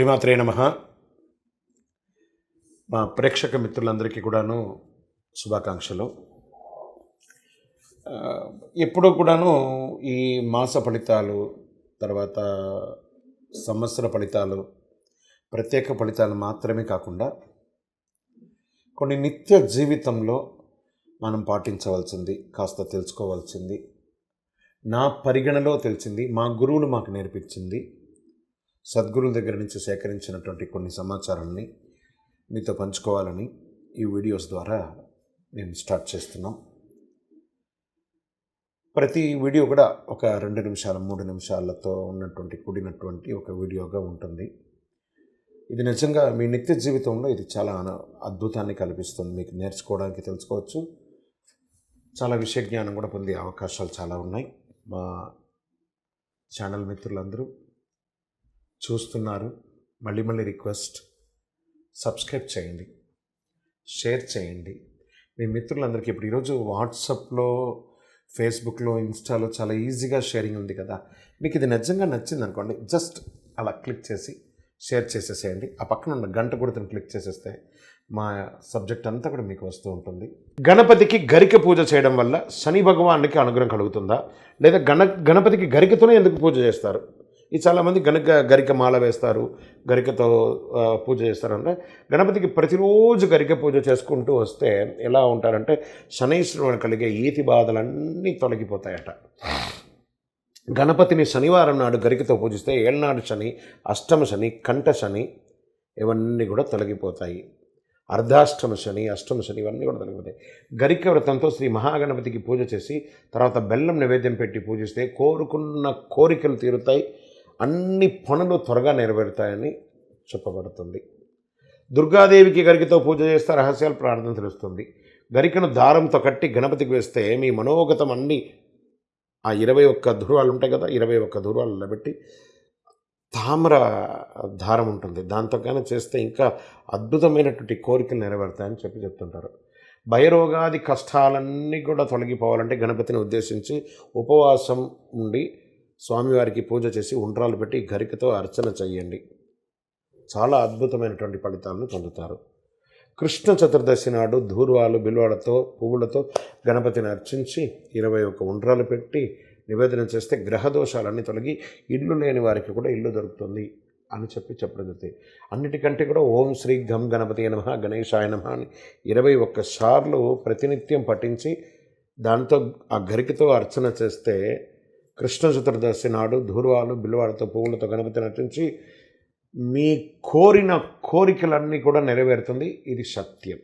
శ్రీమాత్రే నమః. మా ప్రేక్షక మిత్రులందరికీ కూడాను శుభాకాంక్షలు. ఎప్పుడూ కూడాను ఈ మాస ఫలితాలు, తర్వాత సంవత్సర ఫలితాలు, ప్రత్యేక ఫలితాలు మాత్రమే కాకుండా కొన్ని నిత్య జీవితంలో మనం పాటించవలసింది, కాస్త తెలుసుకోవాల్సింది, నా పరిగణలో తెలిసింది, మా గురువులు మాకు నేర్పించింది, సద్గురువుల దగ్గర నుంచి సేకరించినటువంటి కొన్ని సమాచారాన్ని మీతో పంచుకోవాలని ఈ వీడియోస్ ద్వారా నేను స్టార్ట్ చేస్తున్నాం. ప్రతి వీడియో కూడా ఒక 2 నిమిషాలు 3 నిమిషాలతో కూడినటువంటి ఒక వీడియోగా ఉంటుంది. ఇది నిజంగా మీ నిత్య జీవితంలో ఇది చాలా అద్భుతాన్ని కల్పిస్తుంది. మీకు నేర్చుకోవడానికి తెలుసుకోవచ్చు, చాలా విషయ జ్ఞానం కూడా పొందే అవకాశాలు చాలా ఉన్నాయి. మా ఛానల్ మిత్రులందరూ చూస్తున్నారు. మళ్ళీ రిక్వెస్ట్, సబ్స్క్రైబ్ చేయండి, షేర్ చేయండి. మీ మిత్రులందరికీ ఇప్పుడు ఈరోజు వాట్సాప్లో, ఫేస్బుక్లో, ఇన్స్టాలో చాలా ఈజీగా షేరింగ్ ఉంది కదా. మీకు ఇది నిజంగా నచ్చింది అనుకోండి, జస్ట్ అలా క్లిక్ చేసి షేర్ చేసేసేయండి. ఆ పక్కన ఉన్న గంట గుర్తుని క్లిక్ చేసేస్తే మా సబ్జెక్ట్ అంతా కూడా మీకు వస్తూ ఉంటుంది. గణపతికి గరిక పూజ చేయడం వల్ల శని భగవానుడికి అనుగ్రహం కలుగుతుందా, లేదా గణపతికి గరికతోనే ఎందుకు పూజ చేస్తారు? ఈ చాలామంది గరిక మాల వేస్తారు, గరికతో పూజ చేస్తారంటే, గణపతికి ప్రతిరోజు గరిక పూజ చేసుకుంటూ వస్తే ఎలా ఉంటారంటే శనీశ్వరుడు కలిగే ఈతి బాధలన్నీ తొలగిపోతాయట. గణపతిని శనివారం నాడు గరికతో పూజిస్తే ఏళ్ళనాడు శని, అష్టమ శని, కంఠ శని ఇవన్నీ కూడా తొలగిపోతాయి. అర్ధాష్టమ శని, అష్టమ శని ఇవన్నీ కూడా తొలగిపోతాయి. గరిక వ్రతంతో శ్రీ మహాగణపతికి పూజ చేసి తర్వాత బెల్లం నైవేద్యం పెట్టి పూజిస్తే కోరుకున్న కోరికలు తీరుతాయి, అన్ని పనులు త్వరగా నెరవేరుతాయని చెప్పబడుతుంది. దుర్గాదేవికి గరికతో పూజ చేస్తే రహస్యాలు ప్రార్థన తెలుస్తుంది. గరికను దారంతో కట్టి గణపతికి వేస్తే మీ మనోగతం అన్నీ ఆ 21 ధృవాలు ఉంటాయి కదా, 21 ధృవాలు నిలబెట్టి తామ్ర దారం ఉంటుంది, దాంతో కానీ చేస్తే ఇంకా అద్భుతమైనటువంటి కోరికలు నెరవేరుతాయని చెప్తుంటారు. భయరోగాది కష్టాలన్నీ కూడా తొలగిపోవాలంటే గణపతిని ఉద్దేశించి ఉపవాసం ఉండి స్వామివారికి పూజ చేసి ఉండ్రాలు పెట్టి గరికతో అర్చన చేయండి. చాలా అద్భుతమైనటువంటి ఫలితాలను పొందుతారు. కృష్ణ చతుర్దశి నాడు ధూర్వాలు, బిల్వాలతో, పువ్వులతో గణపతిని అర్చించి 21 ఉండ్రాలు పెట్టి నివేదన చేస్తే గ్రహదోషాలన్నీ తొలగి ఇల్లు లేని వారికి కూడా ఇల్లు దొరుకుతుంది అని చెప్పడం జరుగుతుంది. అన్నిటికంటే కూడా ఓం శ్రీ గం గణపతి నమః, గణేశాయ నమః అని 21 సార్లు ప్రతినిత్యం పఠించి దాంతో ఆ గరికతో అర్చన చేస్తే కృష్ణ చతుర్దశి నాడు ధూర్వాలు, బిల్వాలతో, పువ్వులతో గణపతిని అర్చించి మీ కోరిన కోరికలన్నీ కూడా నెరవేరుతుంది. ఇది సత్యం.